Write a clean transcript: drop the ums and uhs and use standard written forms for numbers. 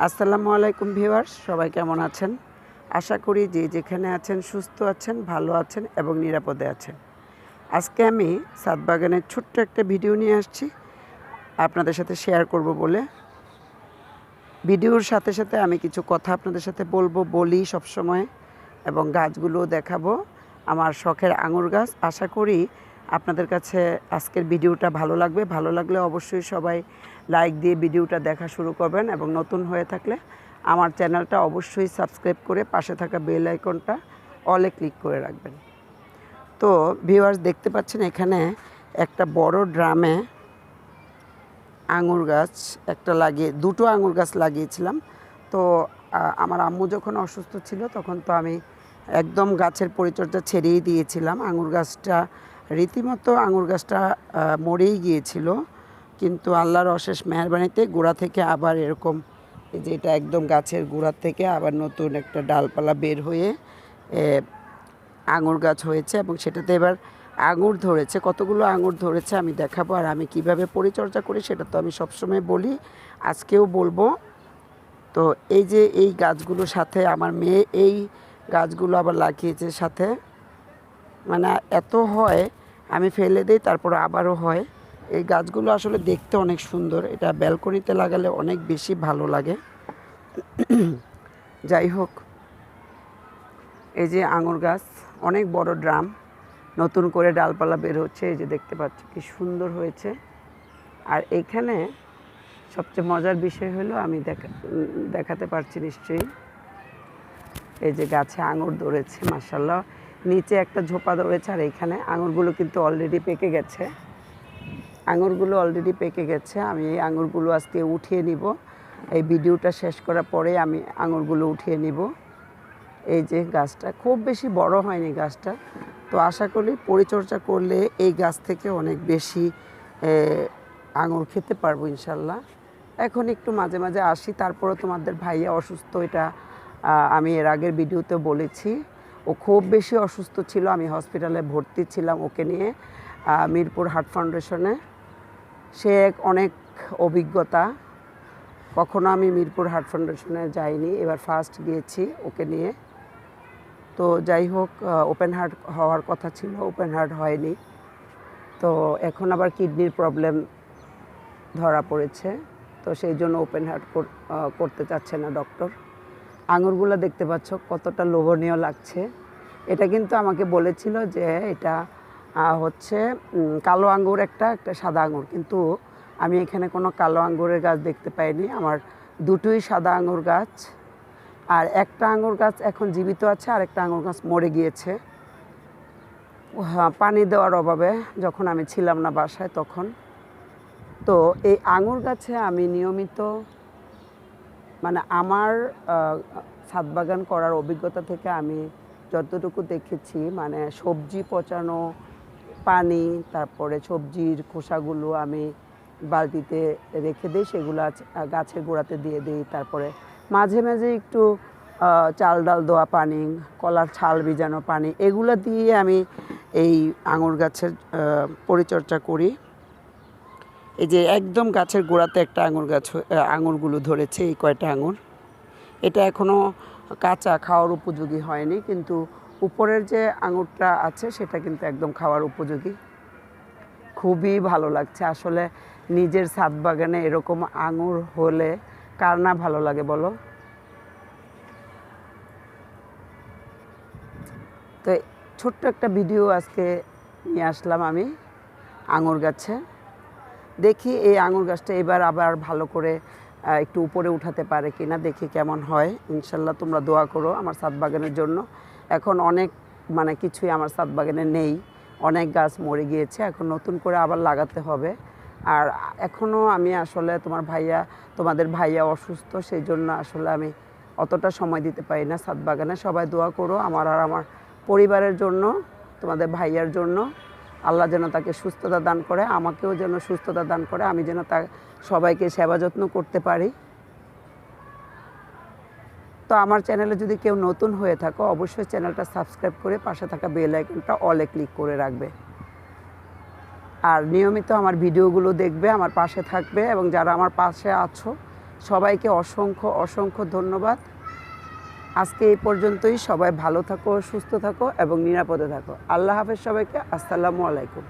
আসসালামু আলাইকুম ভিউয়ার্স, সবাই কেমন আছেন? আশা করি যে যেখানে আছেন সুস্থ আছেন, ভালো আছেন এবং নিরাপদে আছেন। আজকে আমি ছাদ বাগানের ছোট্ট একটা ভিডিও নিয়ে আসছি আপনাদের সাথে শেয়ার করব বলে। ভিডিওর সাথে সাথে আমি কিছু কথা আপনাদের সাথে বলি সবসময়, এবং গাছগুলোও দেখাবো। আমার শখের আঙুর গাছ। আশা করি আপনাদের কাছে আজকের ভিডিওটা ভালো লাগবে। ভালো লাগলে অবশ্যই সবাই লাইক দিয়ে ভিডিওটা দেখা শুরু করবেন, এবং নতুন হয়ে থাকলে আমার চ্যানেলটা অবশ্যই সাবস্ক্রাইব করে পাশে থাকা বেল আইকনটা অলে ক্লিক করে রাখবেন। তো ভিউয়ার্স, দেখতে পাচ্ছেন এখানে একটা বড় ড্রামে আঙুর গাছ দুটো আঙুর গাছ লাগিয়েছিলাম। তো আমার আম্মু যখন অসুস্থ ছিল তখন তো আমি একদম গাছের পরিচর্যা ছেড়েই দিয়েছিলাম। আঙুর গাছটা রীতিমতো মরেই গিয়েছিল, কিন্তু আল্লাহর অশেষ মেহেরবানিতে গোড়া থেকে আবার এরকম, এই যে এটা একদম গাছের গোড়া থেকে আবার নতুন একটা ডালপালা বের হয়ে আঙুর গাছ হয়েছে, এবং সেটাতে এবার আঙুর ধরেছে। কতগুলো আঙুর ধরেছে আমি দেখাবো। আর আমি কিভাবে পরিচর্যা করি সেটা তো আমি সবসময় বলি, আজকেও বলবো। তো এই যে এই গাছগুলোর সাথে আমার মেয়ে এই গাছগুলো আবার লাগিয়েছে সাথে, মানে এত হয় আমি ফেলে দিই, তারপর আবারও হয়। এই গাছগুলো আসলে দেখতে অনেক সুন্দর, এটা ব্যালকনিতে লাগালে অনেক বেশি ভালো লাগে। যাই হোক, এই যে আঙুর গাছ, অনেক বড় ড্রাম, নতুন করে ডালপালা বের হচ্ছে, এই যে দেখতে পাচ্ছি কি সুন্দর হয়েছে। আর এইখানে সবচেয়ে মজার বিষয় হলো আমি দেখাতে পারছি নিশ্চয়ই, এই যে গাছে আঙুর ধরেছে মাশাআল্লাহ, নিচে একটা ঝোপা ধরেছে, আর এইখানে আঙুরগুলো কিন্তু অলরেডি পেকে গেছে। আমি এই আঙুরগুলো আজকে উঠিয়ে নিব। এই ভিডিওটা শেষ করার পরে আমি আঙুরগুলো উঠিয়ে নিব। এই যে গাছটা খুব বেশি বড় হয়নি গাছটা, তো আশা করি পরিচর্যা করলে এই গাছ থেকে অনেক বেশি আঙুর খেতে পারবো ইনশাল্লাহ। এখন একটু মাঝে মাঝে আসি, তারপরে তোমাদের ভাইয়া অসুস্থ, এটা আমি এর আগের ভিডিওতে বলেছি। ও খুব বেশি অসুস্থ ছিল, আমি হসপিটালে ভর্তি ছিলাম ওকে নিয়ে, মিরপুর হার্ট ফাউন্ডেশনে। সে অনেক অভিজ্ঞতা, কখনো আমি মিরপুর হার্ট ফাউন্ডেশনে যাইনি, এবার ফার্স্ট গিয়েছি ওকে নিয়ে। তো যাই হোক, ওপেন হার্ট হওয়ার কথা ছিল, ওপেন হার্ট হয়নি। তো এখন আবার কিডনির প্রবলেম ধরা পড়েছে, তো সেই জন্য ওপেন হার্ট করতে চাচ্ছে না ডক্টর। আঙুরগুলো দেখতে পাচ্ছ কতটা লোভনীয় লাগছে। এটা কিন্তু আমাকে বলেছিল যে এটা হচ্ছে কালো আঙ্গুর, একটা সাদা আঙুর, কিন্তু আমি এখানে কোনো কালো আঙ্গুরের গাছ দেখতে পাইনি। আমার দুটোই সাদা আঙুর গাছ, আর একটা আঙুর গাছ এখন জীবিত আছে, আর একটা আঙুর গাছ মরে গিয়েছে পানি দেওয়ার অভাবে, যখন আমি ছিলাম না বাসায় তখন। তো এই আঙুর গাছে আমি নিয়মিত, মানে আমার ছাদ বাগান করার অভিজ্ঞতা থেকে আমি যতটুকু দেখেছি, মানে সবজি পচানো পানি, তারপরে সবজির খোসাগুলো আমি বালতিতে রেখে দিই, সেগুলো গাছের গোড়াতে দিয়ে দিই। তারপরে মাঝে মাঝে একটু চাল ডাল দেওয়া পানি, কলার ছাল ভিজানো পানি, এগুলো দিয়ে আমি এই আঙুর গাছের পরিচর্যা করি। এই যে একদম গাছের গোড়াতে একটা আঙুরগুলো ধরেছে, এই কয়টা আঙুর। এটা এখনও কাঁচা, খাওয়ার উপযোগী হয়নি, কিন্তু উপরের যে আঙুরটা আছে সেটা কিন্তু একদম খাওয়ার উপযোগী। খুবই ভালো লাগছে আসলে, নিজের ছাদ বাগানে এরকম আঙুর হলে কার না ভালো লাগে বলো। তো ছোট্ট একটা ভিডিও আজকে নিয়ে আসলাম আমি আঙুর গাছে। দেখি এই আঙুর গাছটা এবার আবার ভালো করে একটু উপরে উঠাতে পারে কিনা, দেখি কেমন হয়। ইনশাল্লাহ তোমরা দোয়া করো আমার ছাদ বাগানের জন্য। এখন অনেক কিছুই আমার ছাদ বাগানে নেই, অনেক গাছ মরে গিয়েছে, এখন নতুন করে আবার লাগাতে হবে। আর এখনও আমি আসলে তোমাদের ভাইয়া অসুস্থ, সেই জন্য আসলে আমি অতটা সময় দিতে পারি না ছাদ বাগানে। সবাই দোয়া করো আমার আর আমার পরিবারের জন্য, তোমাদের ভাইয়ার জন্য। আল্লাহ যেন তাকে সুস্থতা দান করে, আমাকেও যেন সুস্থতা দান করে, আমি যেন সবাইকে সেবা যত্ন করতে পারি। তো আমার চ্যানেলে যদি কেউ নতুন হয়ে থাকো, অবশ্যই চ্যানেলটা সাবস্ক্রাইব করে পাশে থাকা বেল আইকনটা অলে ক্লিক করে রাখবে। আর নিয়মিত আমার ভিডিওগুলো দেখবে, আমার পাশে থাকবে, এবং যারা আমার পাশে আছো সবাইকে অসংখ্য অসংখ্য ধন্যবাদ। আজকে এই পর্যন্তই। সবাই ভালো থাকো, সুস্থ থাকো এবং নিরাপদে থাকো। আল্লাহ হাফেজ সবাইকে। আসসালামু আলাইকুম।